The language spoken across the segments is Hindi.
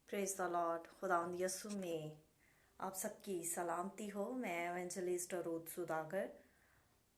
Praise the Lord. खुदावंद यीशु में आप सबकी सलामती हो। मैं evangelist Ruth Sudhakar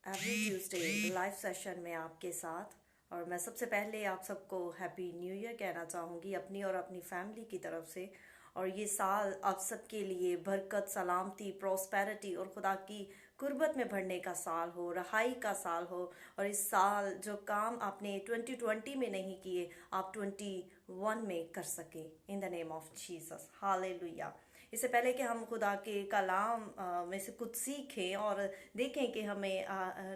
every Tuesday live session में आपके साथ। और मैं सबसे पहले आप सबको हैप्पी न्यू ईयर कहना चाहूँगी अपनी और अपनी फैमिली की तरफ से। और ये साल आप सबके लिए बरकत, सलामती, प्रोस्पेरिटी और खुदा की कुर्बत में बढ़ने का साल हो, रहाई का साल हो। और इस साल जो काम आपने 2020 में नहीं किए, आप 21 में कर सके in the name of Jesus. Hallelujah. इससे पहले कि हम खुदा के कलाम में से कुछ सीखें और देखें कि हमें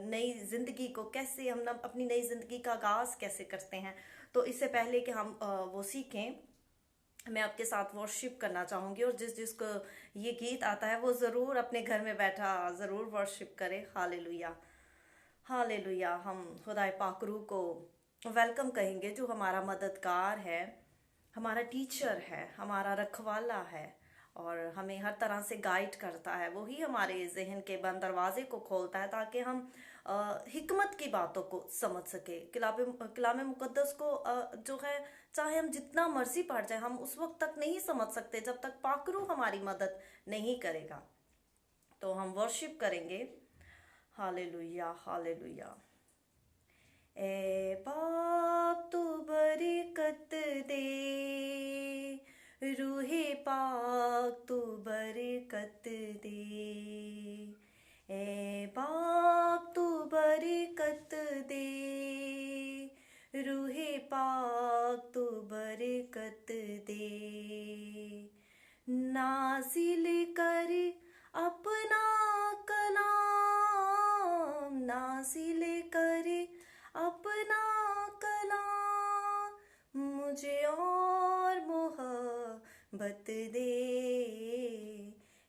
नई ज़िंदगी को कैसे हम अपनी नई ज़िंदगी का आगाज़ कैसे करते हैं, तो इससे पहले कि हम वो सीखें, मैं आपके साथ वर्शिप करना चाहूँगी। और जिसको ये गीत आता है वो ज़रूर अपने घर में बैठा ज़रूर वर्शिप करे। Hallelujah, hallelujah. हम खुदा पाक रूह को वेलकम कहेंगे, जो हमारा मददगार है, हमारा टीचर है, हमारा रखवाला है और हमें हर तरह से गाइड करता है। वही हमारे जहन के बंद दरवाजे को खोलता है ताकि हम हिकमत की बातों को समझ सके। कलाम मुकद्दस को जो है, चाहे हम जितना मर्जी पढ़ जाए, हम उस वक्त तक नहीं समझ सकते जब तक पाकरू हमारी मदद नहीं करेगा। तो हम वर्शिप करेंगे। Hallelujah, hallelujah. ए बाप तू बरकत दे, रूहे पाक तू बरकत दे। ए बाप तू बरकत दे, रूहे पाक तू बरकत दे। नाजिल कर अपना कलाम, नाजिल कर अपना कलाम, मुझे और मोहब्बत दे।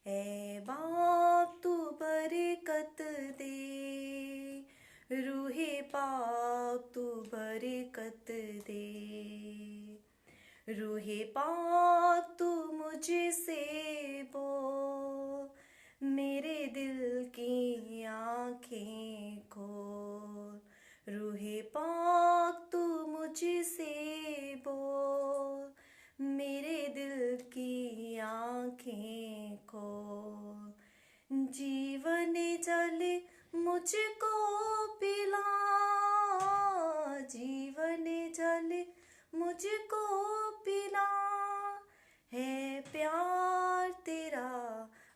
ए बाप तू बरकत दे, रूहे पाक तू बरकत दे। रूहे पाक तू मुझसे बोल, मेरे दिल की आँखें खोल। रूहे पाक तू मुझसे बोल, मेरे दिल की आँखें खोल। जीवन जल मुझको पिला, जीवन जल मुझको पिला, है प्यार तेरा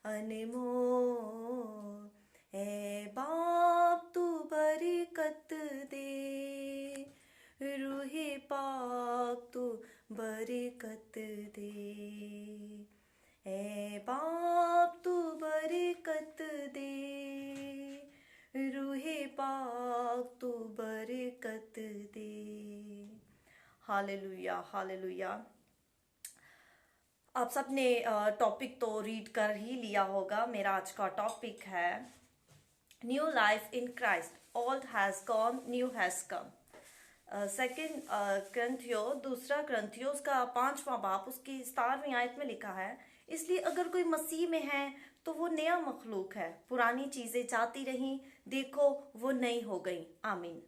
अनमोल। ए बाप तू बरकत दे, रूहे पाक तू बरकत दे। ए बाप तू बरकत दे, रूहे पाक तू बरकत दे। Hallelujah, hallelujah. आप सबने टॉपिक तो रीड कर ही लिया होगा। मेरा आज का टॉपिक है new life in Christ, old has gone, new has come. Second क्रंथियो, दूसरा क्रंथियो उसका 5वां बाब उसकी 17वीं आयत में लिखा है, इसलिए अगर कोई मसीह में है तो वो नया मखलूक है, पुरानी चीज़ें जाती रहीं, देखो वो नई हो गई। आमीन।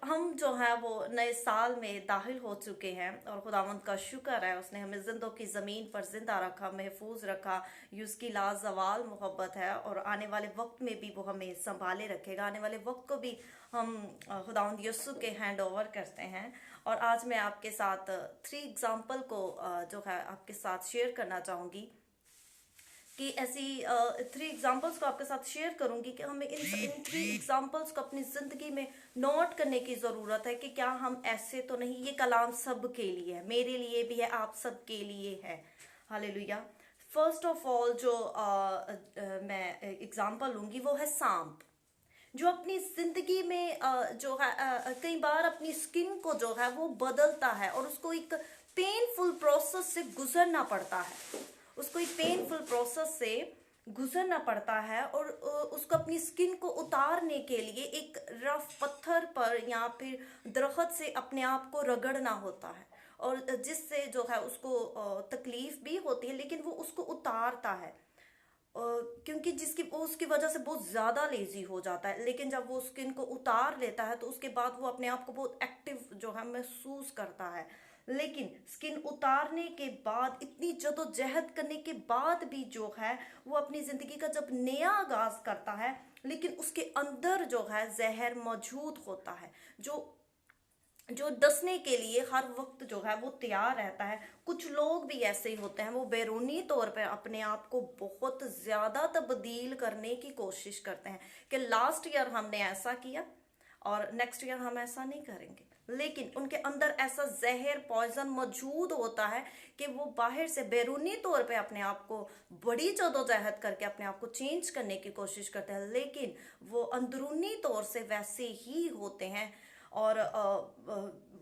हम जो है वो नए साल में दाखिल हो चुके हैं और खुदावंद का शुक्र है, उसने हमें जिंदों की ज़मीन पर जिंदा रखा, महफूज रखा। ये उसकी लाजवाल मोहब्बत है और आने वाले वक्त में भी वो हमें संभाले रखेगा। आने वाले वक्त को भी हम खुदावंद यीशु के हैंड ओवर करते हैं। और आज मैं आपके साथ 3 एग्जाम्पल को जो है आपके साथ शेयर करना चाहूँगी कि ऐसी 3 एग्जाम्पल्स को आपके साथ शेयर करूंगी कि हमें इन 3 एग्जाम्पल्स को अपनी ज़िंदगी में नोट करने की ज़रूरत है कि क्या हम ऐसे तो नहीं। ये कलाम सब के लिए है, मेरे लिए भी है, आप सब के लिए है। हालेलुया। फर्स्ट ऑफ ऑल जो मैं एग्जाम्पल लूंगी वो है सांप, जो अपनी जिंदगी में जो है कई बार अपनी स्किन को जो है वो बदलता है और उसको एक पेनफुल प्रोसेस से गुजरना पड़ता है। उसको एक पेनफुल प्रोसेस से गुजरना पड़ता है और उसको अपनी स्किन को उतारने के लिए एक रफ पत्थर पर या फिर दरख्त से अपने आप को रगड़ना होता है, और जिससे जो है उसको तकलीफ भी होती है, लेकिन वो उसको उतारता है क्योंकि जिसकी वो उसकी वजह से बहुत ज़्यादा लेजी हो जाता है। लेकिन जब वो स्किन को उतार लेता है तो उसके बाद वो अपने आप को बहुत एक्टिव जो है महसूस करता है। लेकिन स्किन उतारने के बाद, इतनी जदोजहद करने के बाद भी जो है वो अपनी जिंदगी का जब नया आगाज करता है, लेकिन उसके अंदर जो है जहर मौजूद होता है, जो जो डसने के लिए हर वक्त जो है वो तैयार रहता है। कुछ लोग भी ऐसे ही होते हैं, वो बैरूनी तौर पर अपने आप को बहुत ज्यादा तब्दील करने की कोशिश करते हैं कि लास्ट ईयर हमने ऐसा किया और नेक्स्ट ईयर हम ऐसा नहीं करेंगे, लेकिन उनके अंदर ऐसा जहर पॉइजन मौजूद होता है कि वो बाहर से बैरूनी तौर पे अपने आप को बड़ी जदोजहद करके अपने आप को चेंज करने की कोशिश करते हैं, लेकिन वो अंदरूनी तौर से वैसे ही होते हैं। और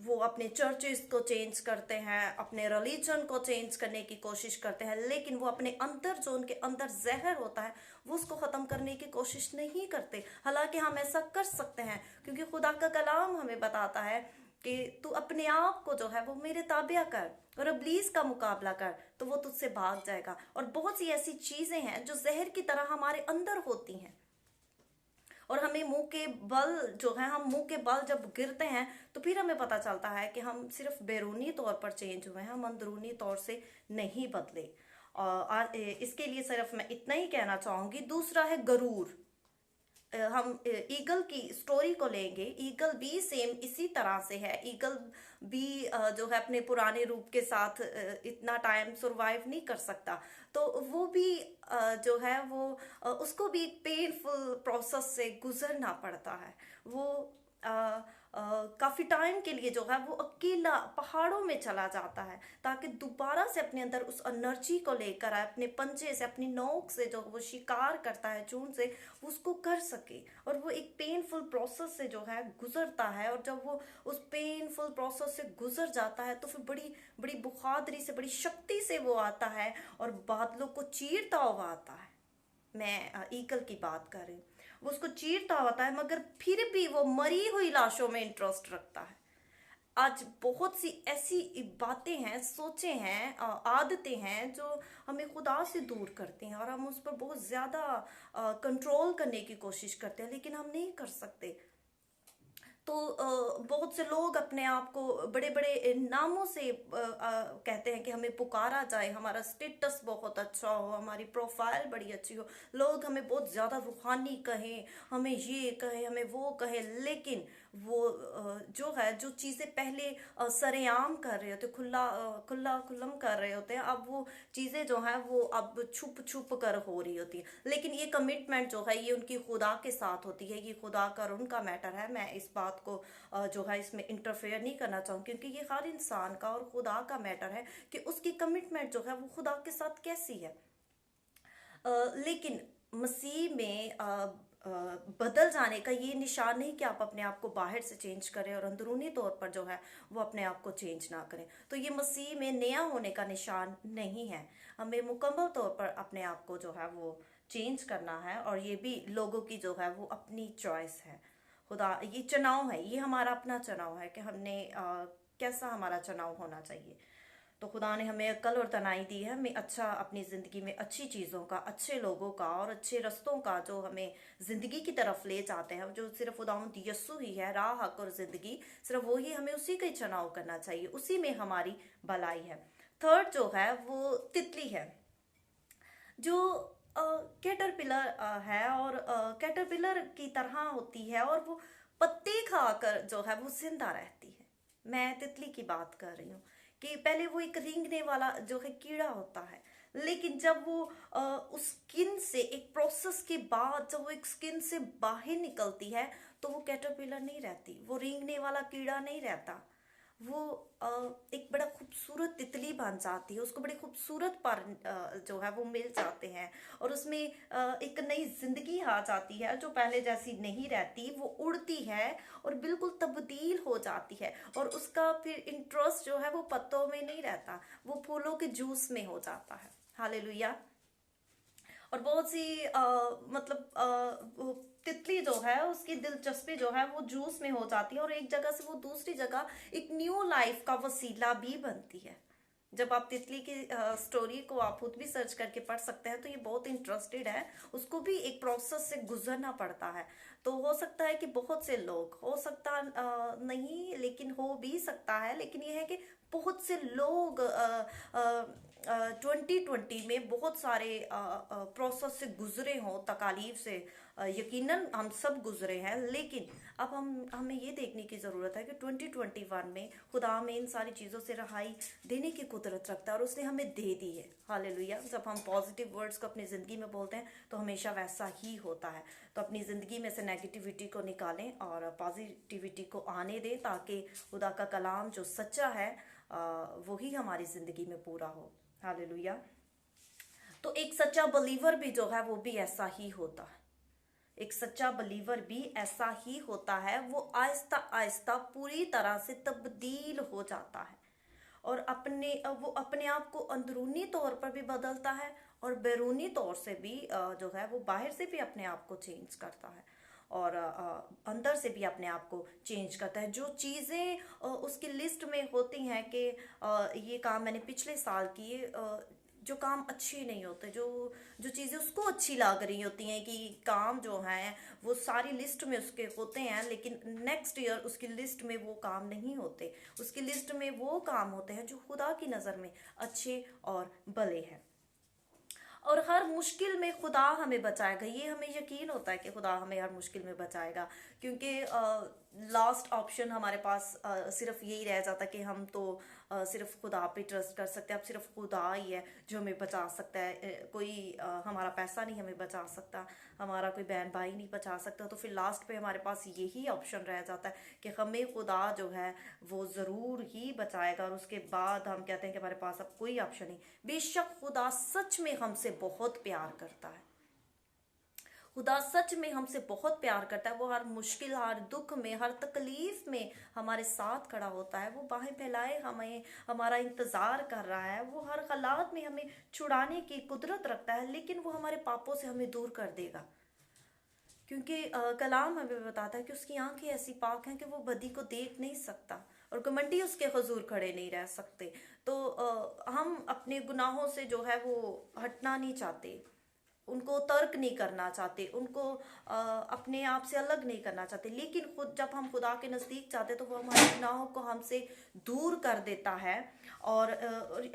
वो अपने चर्चेस को चेंज करते हैं, अपने रिलीजन को चेंज करने की कोशिश करते हैं, लेकिन वो अपने अंदर, जो उनके अंदर जहर होता है, वो उसको ख़त्म करने की कोशिश नहीं करते। हालांकि हम ऐसा कर सकते हैं, क्योंकि खुदा का कलाम हमें बताता है कि तू अपने आप को जो है वो मेरे ताबिया कर और इब्लीस का मुकाबला कर, तो वो तुझसे भाग जाएगा। और बहुत सी ऐसी चीज़ें हैं जो जहर की तरह हमारे अंदर होती हैं, और हमें मुंह के बल जो है, हम मुंह के बल जब गिरते हैं तो फिर हमें पता चलता है कि हम सिर्फ बैरूनी तौर पर चेंज हुए हैं, हम अंदरूनी तौर से नहीं बदले। और इसके लिए सिर्फ मैं इतना ही कहना चाहूंगी। दूसरा है गरूर। हम ईगल की स्टोरी को लेंगे। ईगल भी सेम इसी तरह से है। ईगल भी जो है अपने पुराने रूप के साथ इतना टाइम सरवाइव नहीं कर सकता, तो वो भी जो है वो उसको भी पेनफुल प्रोसेस से गुजरना पड़ता है। वो काफी टाइम के लिए जो है वो अकेला पहाड़ों में चला जाता है, ताकि दोबारा से अपने अंदर उस एनर्जी को लेकर आए, अपने पंजे से, अपनी नोक से जो वो शिकार करता है चून से, उसको कर सके। और वो एक पेनफुल प्रोसेस से जो है गुजरता है, और जब वो उस पेनफुल प्रोसेस से गुजर जाता है तो फिर बड़ी बड़ी बहादुरी से, बड़ी शक्ति से वो आता है और बादलों को चीरता हुआ आता है। मैं ईगल की बात कर रही हूँ। वो उसको चीरता होता है, मगर फिर भी वो मरी हुई लाशों में इंटरेस्ट रखता है। आज बहुत सी ऐसी बातें हैं, सोचे हैं, आदतें हैं जो हमें खुदा से दूर करती हैं, और हम उस पर बहुत ज्यादा कंट्रोल करने की कोशिश करते हैं, लेकिन हम नहीं कर सकते। तो बहुत से लोग अपने आप को बड़े बड़े नामों से कहते हैं कि हमें पुकारा जाए, हमारा स्टेटस बहुत अच्छा हो, हमारी प्रोफाइल बड़ी अच्छी हो, लोग हमें बहुत ज़्यादा रूहानी कहें, हमें ये कहें, हमें वो कहें, लेकिन वो जो है, जो चीज़ें पहले सरेआम कर रहे होते, खुला खुल्लम कर रहे होते हैं, अब वो चीज़ें जो हैं वो अब छुप छुप कर हो रही होती है। लेकिन ये कमिटमेंट जो है ये उनकी खुदा के साथ होती है, ये खुदा का और उनका मैटर है। मैं इस बात को जो है इसमें इंटरफेयर नहीं करना चाहूँ, क्योंकि ये हर इंसान का और खुदा का मैटर है कि उसकी कमिटमेंट जो है वो खुदा के साथ कैसी है। लेकिन मसीह में बदल जाने का ये निशान नहीं कि आप अपने आप को बाहर से चेंज करें और अंदरूनी तौर पर जो है वो अपने आप को चेंज ना करें। तो ये मसीह में नया होने का निशान नहीं है। हमें मुकम्मल तौर पर अपने आप को जो है वो चेंज करना है, और ये भी लोगों की जो है वो अपनी चॉइस है। खुदा, ये चुनाव है, ये हमारा अपना चुनाव है कि हमने कैसा हमारा चुनाव होना चाहिए। तो खुदा ने हमें अक्ल और तनाई दी है, हमें अच्छा, अपनी ज़िंदगी में अच्छी चीज़ों का, अच्छे लोगों का और अच्छे रस्तों का जो हमें ज़िंदगी की तरफ ले जाते हैं, जो सिर्फ खुदावंद यस्सु ही है, राह, हक और ज़िंदगी, सिर्फ वो ही, हमें उसी का ही चुनाव करना चाहिए, उसी में हमारी भलाई है। थर्ड जो है वो तितली है, जो कैटरपिलर है, और कैटरपिलर की तरह होती है, और वो पत्ते खाकर जो है वो जिंदा रहती है। मैं तितली की बात कर रही हूँ कि पहले वो एक रेंगने वाला जो है कीड़ा होता है, लेकिन जब वो उस स्किन से, एक प्रोसेस के बाद जब वो एक स्किन से बाहर निकलती है, तो वो कैटरपिलर नहीं रहती, वो रेंगने वाला कीड़ा नहीं रहता, वो एक बड़ा खूबसूरत तितली बन जाती है, उसको बड़े खूबसूरत पर जो है वो मिल जाते हैं, और उसमें एक नई जिंदगी आ जाती है जो पहले जैसी नहीं रहती। वो उड़ती है और बिल्कुल तब्दील हो जाती है, और उसका फिर इंटरेस्ट जो है वो पत्तों में नहीं रहता, वो फूलों के जूस में हो जाता है। हालेलुया। और बहुत सी वो तितली जो है उसकी दिलचस्पी जो है वो जूस में हो जाती है, और एक जगह से वो दूसरी जगह एक न्यू लाइफ का वसीला भी बनती है। जब आप तितली की स्टोरी को आप खुद भी सर्च करके पढ़ सकते हैं तो ये बहुत इंटरेस्टेड है, उसको भी एक प्रोसेस से गुजरना पड़ता है। तो हो सकता है कि बहुत से लोग, हो सकता नहीं लेकिन हो भी सकता है, लेकिन ये है कि बहुत से लोग 2020 में बहुत सारे प्रोसेस से गुजरे हों, तकालीफ से यकीनन हम सब गुजरे हैं, लेकिन अब हमें ये देखने की ज़रूरत है कि 2021 में खुदा हमें इन सारी चीज़ों से रहाई देने की कुदरत रखता है और उसने हमें दे दी है। हालेलुया। जब हम पॉजिटिव वर्ड्स को अपनी ज़िंदगी में बोलते हैं तो हमेशा वैसा ही होता है। तो अपनी ज़िंदगी में से नेगेटिविटी को निकालें और पॉजिटिविटी को आने दें, ताकि खुदा का कलाम जो सच्चा है वही हमारी ज़िंदगी में पूरा हो। हालेलुया। तो एक सच्चा बलीवर भी जो है वो भी ऐसा ही होता है। एक सच्चा बलीवर भी ऐसा ही होता है। वो आहिस्ता आहिस्ता पूरी तरह से तब्दील हो जाता है और वो अपने आप को अंदरूनी तौर पर भी बदलता है और बैरूनी तौर से भी जो है वो बाहर से भी अपने आप को चेंज करता है और अंदर से भी अपने आप को चेंज करता है। जो चीज़ें उसकी लिस्ट में होती हैं कि ये काम मैंने पिछले साल किए, जो काम अच्छे नहीं होते, जो जो चीज़ें उसको अच्छी लग रही होती हैं कि काम जो है वो सारी लिस्ट में उसके होते हैं, लेकिन नेक्स्ट ईयर उसकी लिस्ट में वो काम नहीं होते। उसकी लिस्ट में वो काम होते हैं जो खुदा की नज़र में अच्छे और भले हैं। और हर मुश्किल में खुदा हमें बचाएगा, ये हमें यकीन होता है कि खुदा हमें हर मुश्किल में बचाएगा, क्योंकि लास्ट ऑप्शन हमारे पास सिर्फ यही रह जाता कि हम तो सिर्फ खुदा पे ट्रस्ट कर सकते हैं। अब सिर्फ खुदा ही है जो हमें बचा सकता है, कोई हमारा पैसा नहीं हमें बचा सकता, हमारा कोई बहन भाई नहीं बचा सकता। तो फिर लास्ट पे हमारे पास यही ऑप्शन रह जाता है कि हमें खुदा जो है वो ज़रूर ही बचाएगा, और उसके बाद हम कहते हैं कि हमारे पास अब कोई ऑप्शन नहीं। बेशक खुदा सच में हमसे बहुत प्यार करता है, खुदा सच में हमसे बहुत प्यार करता है। वो हर मुश्किल, हर दुख में, हर तकलीफ में हमारे साथ खड़ा होता है। वो बाहें फैलाए हमें हमारा इंतज़ार कर रहा है। वो हर हालात में हमें छुड़ाने की कुदरत रखता है, लेकिन वो हमारे पापों से हमें दूर कर देगा, क्योंकि कलाम हमें बताता है कि उसकी आंखें ऐसी पाक हैं कि वो बदी को देख नहीं सकता और घमंडी उसके हुजूर खड़े नहीं रह सकते। तो हम अपने गुनाहों से जो है वो हटना नहीं चाहते, उनको तर्क नहीं करना चाहते, उनको अपने आप से अलग नहीं करना चाहते, लेकिन खुद जब हम खुदा के नज़दीक जाते तो वो हमारे गुनाहों को हमसे दूर कर देता है। और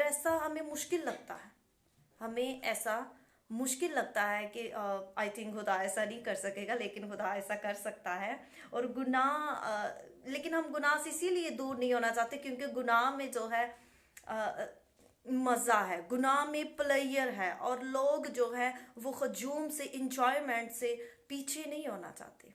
ऐसा हमें मुश्किल लगता है, हमें ऐसा मुश्किल लगता है कि आई थिंक खुदा ऐसा नहीं कर सकेगा, लेकिन खुदा ऐसा कर सकता है। और लेकिन हम गुनाह से इसीलिए दूर नहीं होना चाहते क्योंकि गुनाह में जो है मज़ा है, गुनाह में प्लेयर है, और लोग जो है वो हजूम से, इंजॉयमेंट से पीछे नहीं होना चाहते।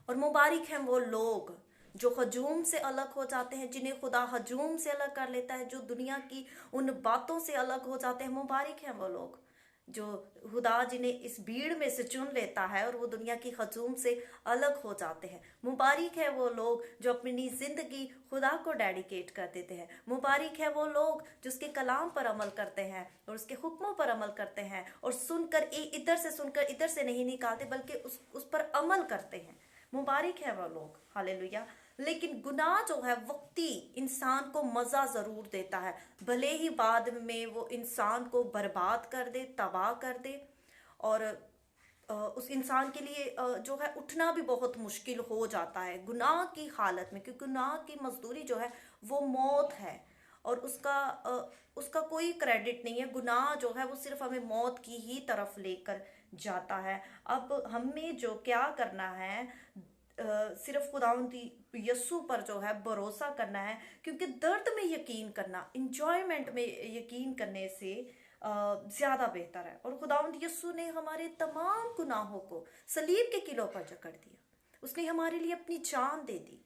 और मुबारक हैं वो लोग जो हजूम से अलग हो जाते हैं, जिन्हें खुदा हजूम से अलग कर लेता है, जो दुनिया की उन बातों से अलग हो जाते हैं। मुबारक हैं वो लोग जो खुदा जिन्हें इस भीड़ में से चुन लेता है और वो दुनिया की हजूम से अलग हो जाते हैं। मुबारक है वो लोग जो अपनी ज़िंदगी खुदा को डेडिकेट कर देते हैं। मुबारक है वो लोग जो उसके कलाम पर अमल करते हैं और उसके हुक्मों पर अमल करते हैं, और इधर से सुनकर इधर से नहीं निकालते, बल्कि उस पर अमल करते हैं। मुबारक है वो लोग। हालेलुया। लेकिन गुनाह जो है वक्ती इंसान को मज़ा ज़रूर देता है, भले ही बाद में वो इंसान को बर्बाद कर दे, तबाह कर दे, और उस इंसान के लिए जो है उठना भी बहुत मुश्किल हो जाता है गुनाह की हालत में, क्योंकि गुनाह की मजदूरी जो है वो मौत है, और उसका कोई क्रेडिट नहीं है। गुनाह जो है वो सिर्फ हमें मौत की ही तरफ लेकर जाता है। अब हमें जो क्या करना है, सिर्फ खुदावंद यस्सु पर जो है भरोसा करना है, क्योंकि दर्द में यकीन करना इंजॉयमेंट में यकीन करने से ज़्यादा बेहतर है। और खुदावंद यस्सु ने हमारे तमाम गुनाहों को सलीब के किलो पर जकड़ दिया, उसने हमारे लिए अपनी जान दे दी।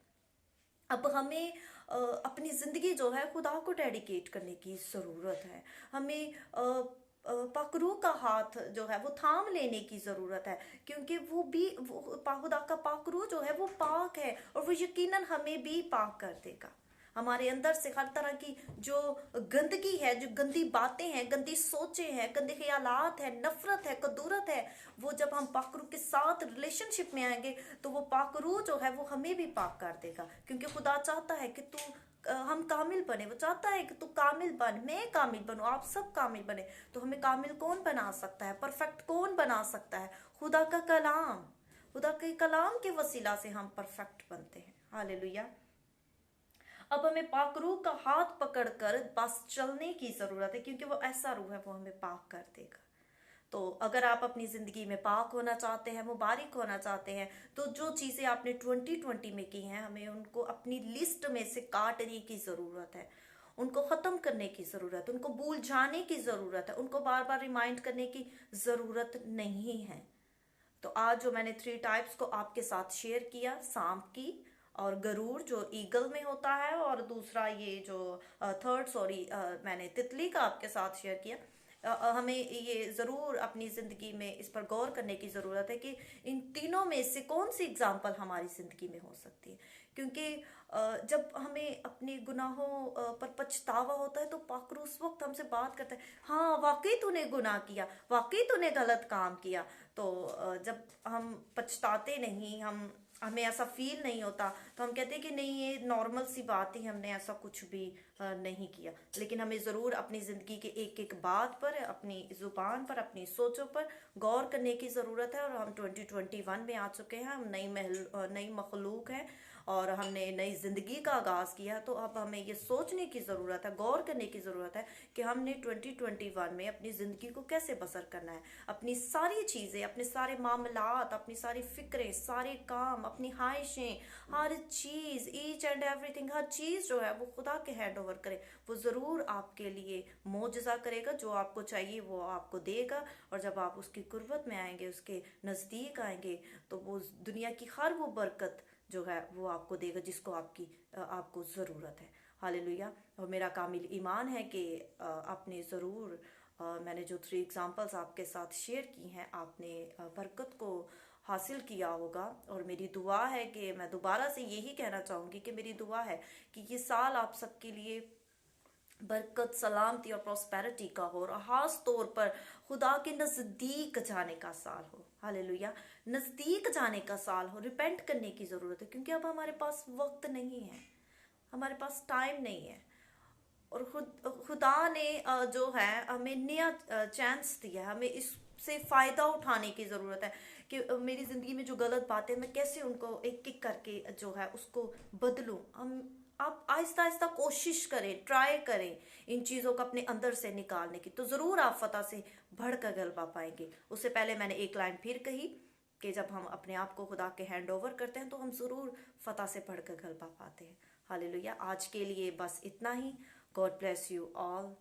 अब हमें अपनी ज़िंदगी जो है खुदा को डेडिकेट करने की ज़रूरत है। हमें पाकरू का हाथ जो है वो थाम लेने की ज़रूरत है, क्योंकि खुदा का पाकरू जो है वो पाक है और वो यकीनन हमें भी पाक कर देगा। हमारे अंदर से हर तरह की जो गंदगी है, जो गंदी बातें हैं, गंदी सोचें हैं, गंदे ख्यालात है, नफरत है, कदूरत है, वो जब हम पाक रूह के साथ रिलेशनशिप में आएंगे तो वो पाक रूह जो है वो हमें भी पाक कर देगा। क्योंकि खुदा चाहता है कि तू हम कामिल बने, वो चाहता है कि तू कामिल बन, मैं कामिल बनूं, आप सब कामिल बने। तो हमें कामिल कौन बना सकता है, परफेक्ट कौन बना सकता है? खुदा का कलाम। खुदा के कलाम के वसीला से हम परफेक्ट बनते हैं। हालेलुया। अब हमें पाक रूह का हाथ पकड़कर बस चलने की जरूरत है, क्योंकि वो ऐसा रूह है, वो हमें पाक कर देगा। तो अगर आप अपनी जिंदगी में पाक होना चाहते हैं, मुबारक होना चाहते हैं, तो जो चीजें आपने 2020 में की हैं, हमें उनको अपनी लिस्ट में से काटने की जरूरत है, उनको खत्म करने की जरूरत है, उनको भूल जाने की जरूरत है, उनको बार बार रिमाइंड करने की जरूरत नहीं है। तो आज जो मैंने 3 टाइप्स को आपके साथ शेयर किया, सांप की और गरुड़ जो ईगल में होता है, और दूसरा ये जो थर्ड सॉरी मैंने तितली का आपके साथ शेयर किया। हमें ये जरूर अपनी जिंदगी में इस पर गौर करने की जरूरत है कि इन तीनों में से कौन सी एग्जाम्पल हमारी जिंदगी में हो सकती है। क्योंकि जब हमें अपने गुनाहों पर पछतावा होता है तो पाक रूह उस वक्त हमसे बात करता है, हाँ वाकई तूने गुनाह किया, वाकई तूने गलत काम किया। तो जब हम पछताते नहीं, हमें ऐसा फील नहीं होता, तो हम कहते हैं कि नहीं ये नॉर्मल सी बात ही, हमने ऐसा कुछ भी नहीं किया। लेकिन हमें ज़रूर अपनी ज़िंदगी के एक एक बात पर, अपनी ज़ुबान पर, अपनी सोचों पर गौर करने की ज़रूरत है। और हम 2021 में आ चुके हैं, हम नई मखलूक हैं और हमने नई ज़िंदगी का आगाज़ किया। तो अब हमें ये सोचने की ज़रूरत है, गौर करने की ज़रूरत है कि हमने 2021 में अपनी ज़िंदगी को कैसे बसर करना है। अपनी सारी चीज़ें, अपने सारे मामलात, अपनी सारी फिक्रें, सारे काम, अपनी ख्वाहिशें, हर चीज़, ईच एंड एवरीथिंग, हर चीज़ जो है वो खुदा के हैंड ओवर करें। वो ज़रूर आपके लिए मोजज़ा करेगा, जो आपको चाहिए वो आपको देगा। और जब आप उसकी कुर्बत में आएंगे, उसके नज़दीक आएंगे, तो वो दुनिया की हर वो बरकत जो है वो आपको देगा जिसको आपको ज़रूरत है। हालेलुया। और मेरा कामिल ईमान है कि आपने ज़रूर मैंने जो 3 एग्जांपल्स आपके साथ शेयर की हैं, आपने बरकत को हासिल किया होगा। और मेरी दुआ है कि मैं दोबारा से यही कहना चाहूँगी कि मेरी दुआ है कि ये साल आप सबके लिए बरकत, सलामती और प्रॉस्पेरिटी का हो, और खास तौर पर खुदा के नज़दीक जाने का साल हो। हालेलुया। नज़दीक जाने का साल हो। रिपेंट करने की ज़रूरत है, क्योंकि अब हमारे पास वक्त नहीं है, हमारे पास टाइम नहीं है। और खुदा ने जो है हमें नया चांस दिया है, हमें इससे फ़ायदा उठाने की ज़रूरत है कि मेरी ज़िंदगी में जो गलत बातें, मैं कैसे उनको एक एक करके जो है उसको बदलूं। आप आहिस्ता आहिस्ता कोशिश करें, ट्राई करें इन चीज़ों को अपने अंदर से निकालने की, तो ज़रूर आप फतह से बढ़कर गलबा पाएंगे। उससे पहले मैंने एक लाइन फिर कही कि जब हम अपने आप को खुदा के हैंड ओवर करते हैं तो हम ज़रूर फतह से बढ़कर गलबा पाते हैं। हालेलुया। आज के लिए बस इतना ही। God bless you all.